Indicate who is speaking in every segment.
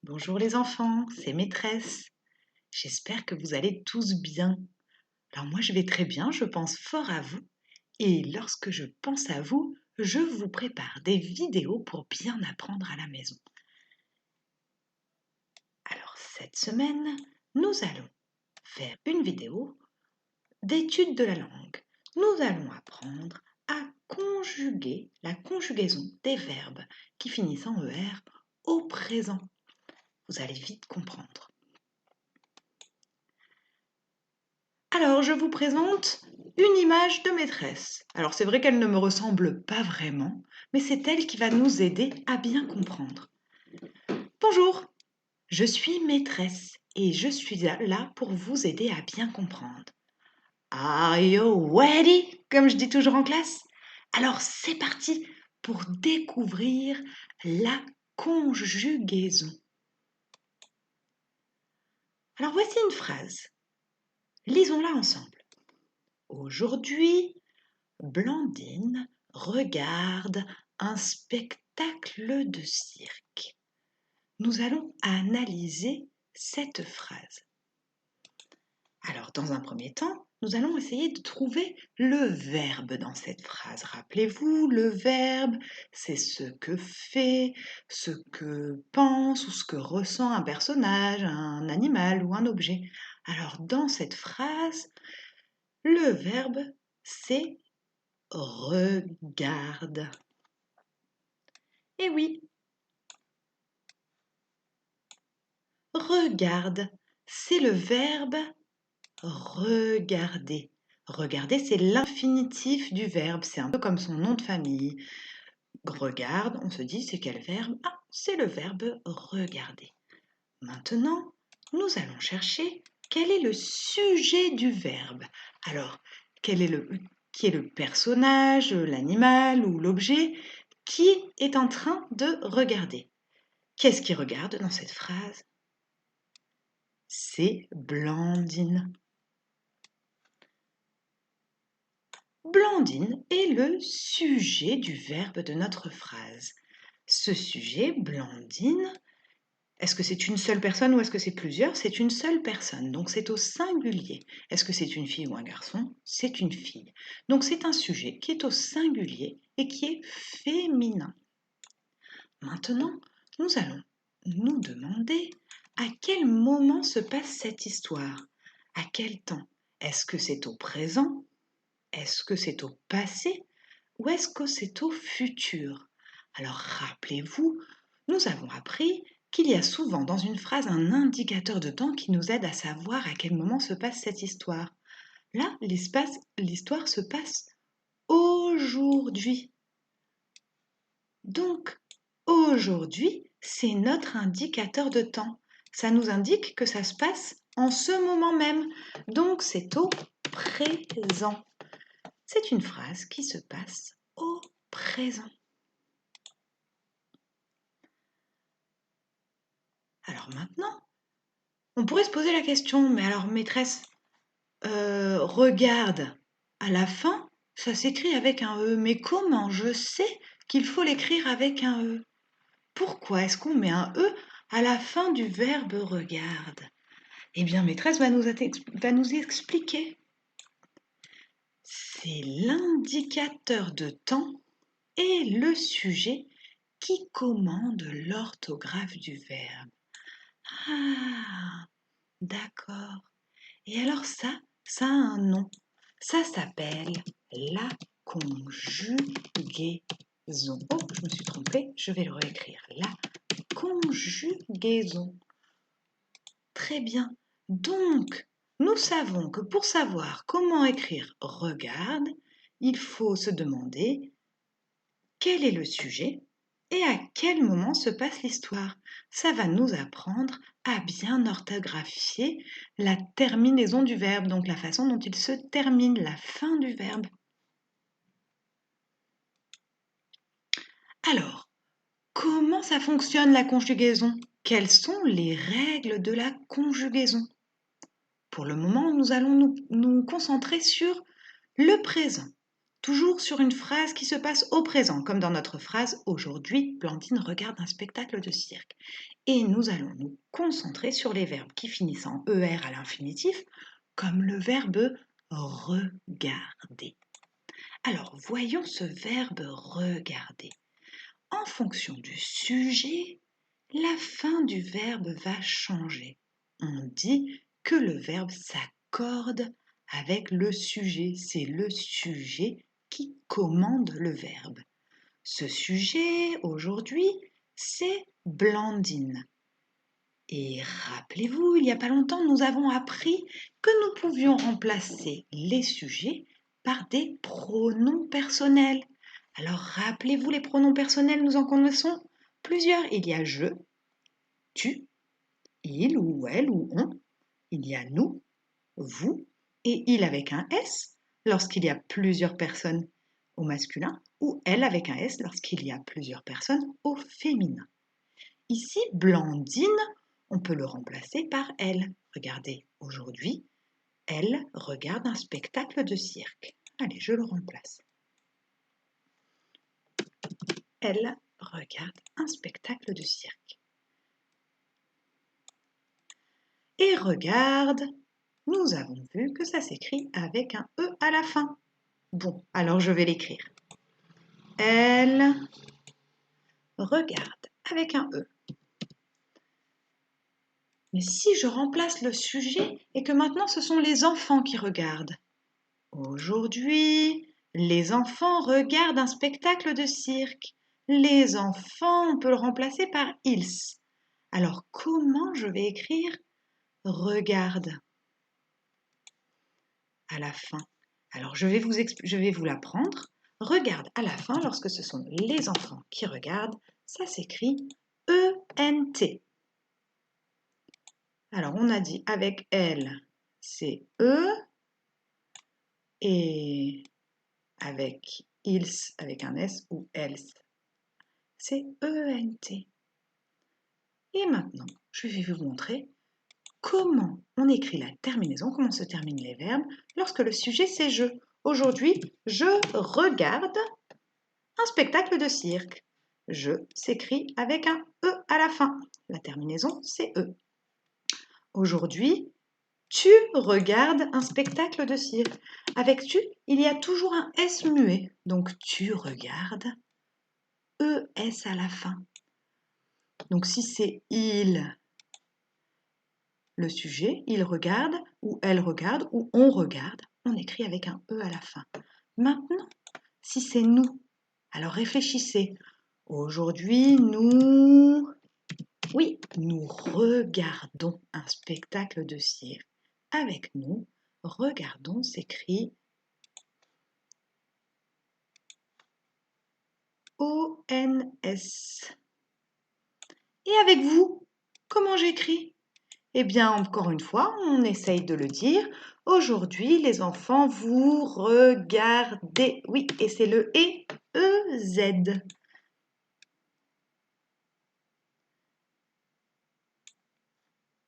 Speaker 1: Bonjour les enfants, c'est maîtresse. J'espère que vous allez tous bien. Alors moi je vais très bien, je pense fort à vous. Et lorsque je pense à vous, je vous prépare des vidéos pour bien apprendre à la maison. Alors cette semaine, nous allons faire une vidéo d'étude de la langue. Nous allons apprendre à conjuguer la conjugaison des verbes qui finissent en ER au présent. Vous allez vite comprendre. Alors, je vous présente une image de maîtresse. Alors, c'est vrai qu'elle ne me ressemble pas vraiment, mais c'est elle qui va nous aider à bien comprendre. Bonjour, je suis maîtresse et je suis là pour vous aider à bien comprendre. Are you ready? Comme je dis toujours en classe. Alors, c'est parti pour découvrir la conjugaison. Alors, voici une phrase. Lisons-la ensemble. Aujourd'hui, Blandine regarde un spectacle de cirque. Nous allons analyser cette phrase. Alors, dans un premier temps, nous allons essayer de trouver le verbe dans cette phrase. Rappelez-vous, le verbe, c'est ce que fait, ce que pense ou ce que ressent un personnage, un animal ou un objet. Alors, dans cette phrase, le verbe, c'est regarde. Eh oui, regarde, c'est le verbe regarder. Regarder, c'est l'infinitif du verbe, c'est un peu comme son nom de famille. Regarde, on se dit c'est quel verbe? Ah, c'est le verbe regarder. Maintenant, nous allons chercher quel est le sujet du verbe. Alors, qui est le personnage, l'animal ou l'objet qui est en train de regarder? Qu'est-ce qu'il regarde dans cette phrase? C'est Blandine. Blandine est le sujet du verbe de notre phrase. Ce sujet, Blandine, est-ce que c'est une seule personne ou est-ce que c'est plusieurs? C'est une seule personne, donc c'est au singulier. Est-ce que c'est une fille ou un garçon? C'est une fille. Donc c'est un sujet qui est au singulier et qui est féminin. Maintenant, nous allons nous demander à quel moment se passe cette histoire? À quel temps? Est-ce que c'est au présent? Est-ce que c'est au passé? Ou est-ce que c'est au futur? Alors rappelez-vous, nous avons appris qu'il y a souvent dans une phrase un indicateur de temps qui nous aide à savoir à quel moment se passe cette histoire. Là, l'histoire se passe aujourd'hui. Donc, aujourd'hui, c'est notre indicateur de temps. Ça nous indique que ça se passe en ce moment même. Donc, c'est au présent. C'est une phrase qui se passe au présent. Alors maintenant, on pourrait se poser la question, mais alors maîtresse, regarde, à la fin, ça s'écrit avec un E, mais comment je sais qu'il faut l'écrire avec un E? Pourquoi est-ce qu'on met un E à la fin du verbe regarde? Eh bien, maîtresse va nous expliquer. C'est l'indicateur de temps et le sujet qui commande l'orthographe du verbe. Ah, d'accord. Et alors ça a un nom. Ça s'appelle la conjugaison. Oh, je me suis trompée, je vais le réécrire. La conjugaison. Très bien. Donc, nous savons que pour savoir comment écrire regarde, il faut se demander quel est le sujet et à quel moment se passe l'histoire. Ça va nous apprendre à bien orthographier la terminaison du verbe, donc la façon dont il se termine, la fin du verbe. Alors, comment ça fonctionne la conjugaison? Quelles sont les règles de la conjugaison? Pour le moment, nous allons nous concentrer sur le présent. toujours sur une phrase qui se passe au présent, comme dans notre phrase « Aujourd'hui, Blandine regarde un spectacle de cirque ». Et nous allons nous concentrer sur les verbes qui finissent en ER à l'infinitif, comme le verbe « regarder ». Alors, voyons ce verbe « regarder ». En fonction du sujet, la fin du verbe va changer. On dit que le verbe s'accorde avec le sujet. C'est le sujet qui commande le verbe. Ce sujet, aujourd'hui, c'est Blandine. Et rappelez-vous, il n'y a pas longtemps, nous avons appris que nous pouvions remplacer les sujets par des pronoms personnels. Alors, rappelez-vous les pronoms personnels, nous en connaissons plusieurs. Il y a je, tu, il ou elle ou on. Il y a nous, vous et il avec un S lorsqu'il y a plusieurs personnes au masculin ou elle avec un S lorsqu'il y a plusieurs personnes au féminin. Ici, Blandine, on peut le remplacer par elle. Regardez, aujourd'hui, elle regarde un spectacle de cirque. Allez, je le remplace. Elle regarde un spectacle de cirque. Et regarde, nous avons vu que ça s'écrit avec un E à la fin. Bon, alors je vais l'écrire. Elle regarde avec un E. Mais si je remplace le sujet et que maintenant ce sont les enfants qui regardent. Aujourd'hui, les enfants regardent un spectacle de cirque. Les enfants, on peut le remplacer par ils. Alors comment je vais écrire regarde à la fin? Alors je vais vous l'apprendre. Regarde à la fin, lorsque ce sont les enfants qui regardent, ça s'écrit E-N-T. Alors on a dit avec elle, c'est E, et avec ils, avec un S ou else, c'est E-N-T. Et maintenant, je vais vous montrer comment on écrit la terminaison, comment se terminent les verbes lorsque le sujet c'est je. Aujourd'hui, je regarde un spectacle de cirque. Je s'écrit avec un E à la fin. La terminaison, c'est E. Aujourd'hui, tu regardes un spectacle de cirque. Avec tu, il y a toujours un S muet. Donc tu regardes, ES à la fin. Donc si c'est il, le sujet, il regarde, ou elle regarde, ou on regarde, on écrit avec un E à la fin. Maintenant, si c'est nous, alors réfléchissez. Aujourd'hui, oui, nous regardons un spectacle de cirque. Avec nous, regardons s'écrit O-N-S. Et avec vous, comment j'écris? Eh bien, encore une fois, on essaye de le dire. Aujourd'hui, les enfants, vous regardez. Oui, et c'est le E-E-Z.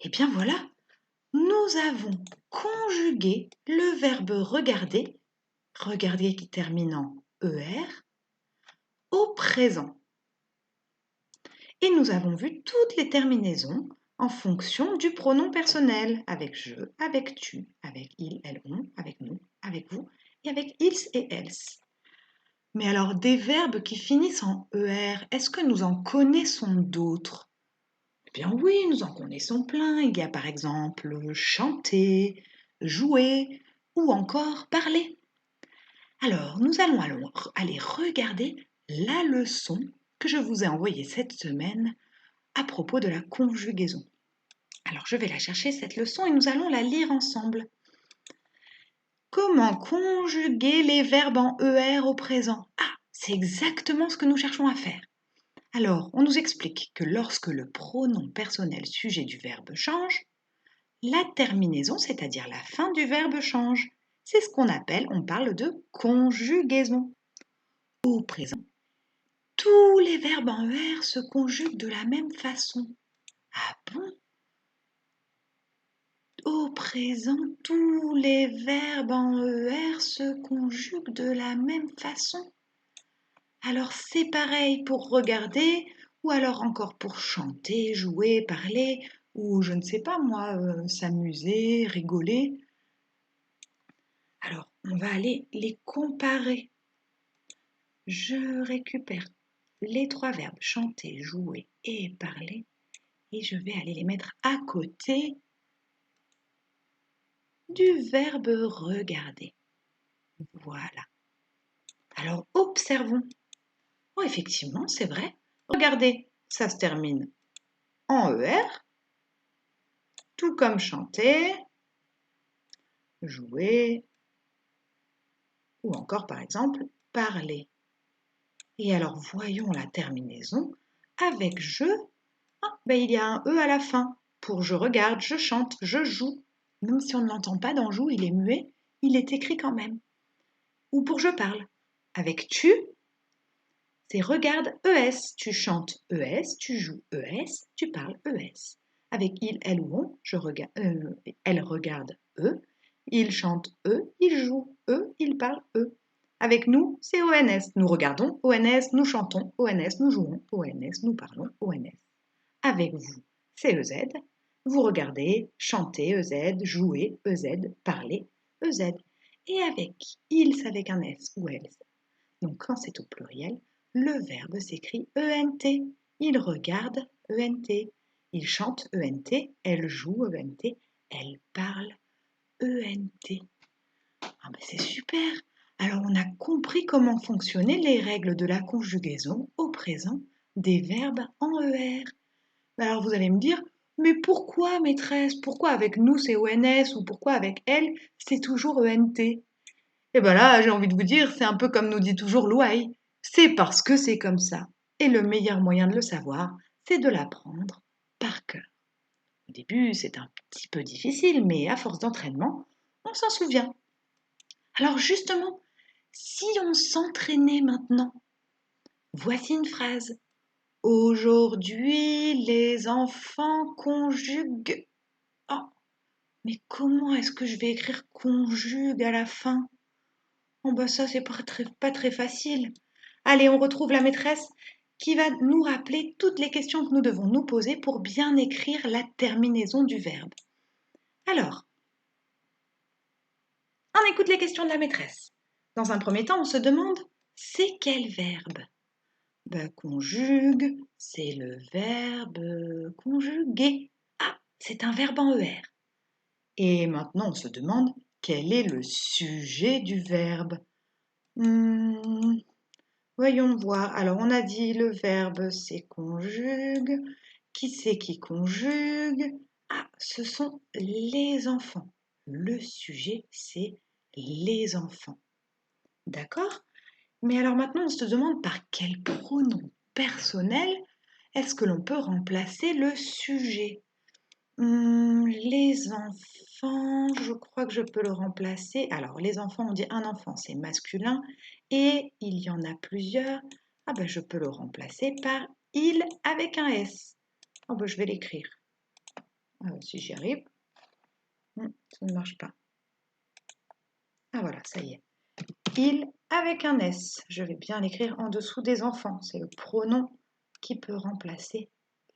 Speaker 1: Eh bien voilà, nous avons conjugué le verbe regarder, regarder qui termine en ER, au présent. Et nous avons vu toutes les terminaisons en fonction du pronom personnel, avec je, avec tu, avec il, elle, on, avec nous, avec vous, et avec ils et elles. Mais alors, des verbes qui finissent en ER, est-ce que nous en connaissons d'autres? Eh bien oui, nous en connaissons plein. Il y a par exemple chanter, jouer ou encore parler. Alors, nous allons aller regarder la leçon que je vous ai envoyée cette semaine à propos de la conjugaison. Alors, je vais la chercher, cette leçon, et nous allons la lire ensemble. Comment conjuguer les verbes en ER au présent? Ah, c'est exactement ce que nous cherchons à faire. Alors, on nous explique que lorsque le pronom personnel sujet du verbe change, la terminaison, c'est-à-dire la fin du verbe change. C'est ce qu'on appelle, on parle de conjugaison. Au présent, tous les verbes en ER se conjuguent de la même façon. Ah bon? Au présent, tous les verbes en ER se conjuguent de la même façon. Alors c'est pareil pour regarder, ou alors encore pour chanter, jouer, parler, ou je ne sais pas moi, s'amuser, rigoler. Alors on va aller les comparer. Je récupère les 3 verbes chanter, jouer et parler et je vais aller les mettre à côté du verbe regarder. Voilà. Alors observons. Oh, effectivement, c'est vrai. Regardez, ça se termine en ER, tout comme chanter, jouer ou encore par exemple parler. Et alors voyons la terminaison avec je. Ah, ben, il y a un E à la fin. Pour je regarde, je chante, je joue. Même si on ne l'entend pas dans joue, il est muet, il est écrit quand même. Ou pour je parle. Avec tu, c'est regarde ES. Tu chantes ES, tu joues ES, tu parles ES. Avec il, elle ou on, elle regarde E, il chante E, il joue E, il parle E. Avec nous, c'est ONS. Nous regardons ONS, nous chantons ONS, nous jouons ONS, nous parlons ONS. Avec vous, c'est EZ. Vous regardez, chantez EZ, jouez EZ, parlez EZ. Et avec ils avec un S ou elles. Donc quand c'est au pluriel, le verbe s'écrit ENT. Il regarde ENT. Il chante ENT. Elle joue ENT. Elle parle ENT. Ah ben c'est super. Alors on a compris comment fonctionnaient les règles de la conjugaison au présent des verbes en ER. Alors vous allez me dire, mais pourquoi maîtresse? Pourquoi avec nous c'est ONS ou pourquoi avec elle c'est toujours ENT? Et bien là, j'ai envie de vous dire, c'est un peu comme nous dit toujours Louaille. C'est parce que c'est comme ça. Et le meilleur moyen de le savoir, c'est de l'apprendre par cœur. Au début, c'est un petit peu difficile, mais à force d'entraînement, on s'en souvient. Alors justement, si on s'entraînait maintenant, voici une phrase. Aujourd'hui, les enfants conjuguent. Oh, mais comment est-ce que je vais écrire conjugue à la fin? Oh bah ça, c'est pas très facile. Allez, on retrouve la maîtresse qui va nous rappeler toutes les questions que nous devons nous poser pour bien écrire la terminaison du verbe. Alors, on écoute les questions de la maîtresse. Dans un premier temps, on se demande, c'est quel verbe? Ben, conjugue, c'est le verbe conjuguer. Ah, c'est un verbe en ER. Et maintenant, on se demande, quel est le sujet du verbe? Voyons voir. Alors, on a dit le verbe, c'est conjugue. Qui c'est qui conjugue? Ah, ce sont les enfants. Le sujet, c'est les enfants. D'accord? Mais alors maintenant, on se demande par quel pronom personnel est-ce que l'on peut remplacer le sujet? Les enfants, je crois que je peux le remplacer. Alors, les enfants, on dit un enfant, c'est masculin, et il y en a plusieurs. Ah ben, je peux le remplacer par il avec un S. Oh ben, je vais l'écrire. Si j'y arrive. Ça ne marche pas. Ah voilà, ça y est. Il avec un S. Je vais bien l'écrire en dessous des enfants. C'est le pronom qui peut remplacer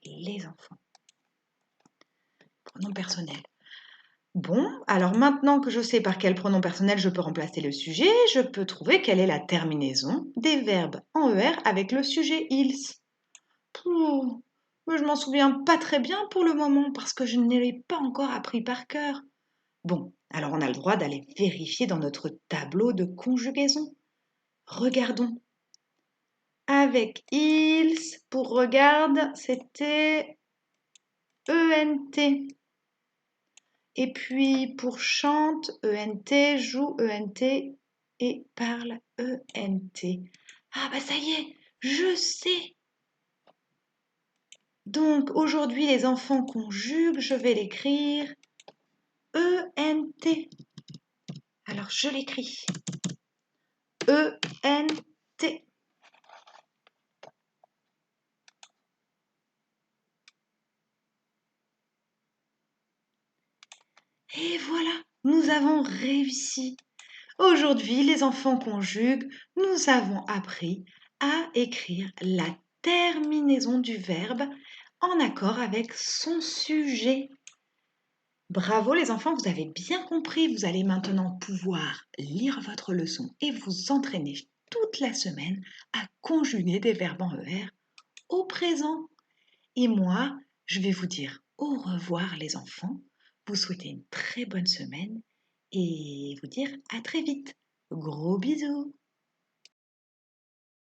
Speaker 1: les enfants. Pronom personnel. Bon, alors maintenant que je sais par quel pronom personnel je peux remplacer le sujet, je peux trouver quelle est la terminaison des verbes en ER avec le sujet ils. Pouh, mais je m'en souviens pas très bien pour le moment parce que je ne l'ai pas encore appris par cœur. Bon, alors on a le droit d'aller vérifier dans notre tableau de conjugaison. Regardons. Avec ils, pour regarde, c'était ENT. Et puis pour chante, ENT, joue, ENT et parle, ENT. Ah bah ça y est, je sais. Donc aujourd'hui les enfants conjuguent, je vais l'écrire ENT. Alors je l'écris. ENT. Et voilà, nous avons réussi. Aujourd'hui, les enfants conjuguent, nous avons appris à écrire la terminaison du verbe en accord avec son sujet. Bravo les enfants, vous avez bien compris. Vous allez maintenant pouvoir lire votre leçon et vous entraîner toute la semaine à conjuguer des verbes en ER au présent. Et moi, je vais vous dire au revoir les enfants, vous souhaiter une très bonne semaine et vous dire à très vite. Gros bisous!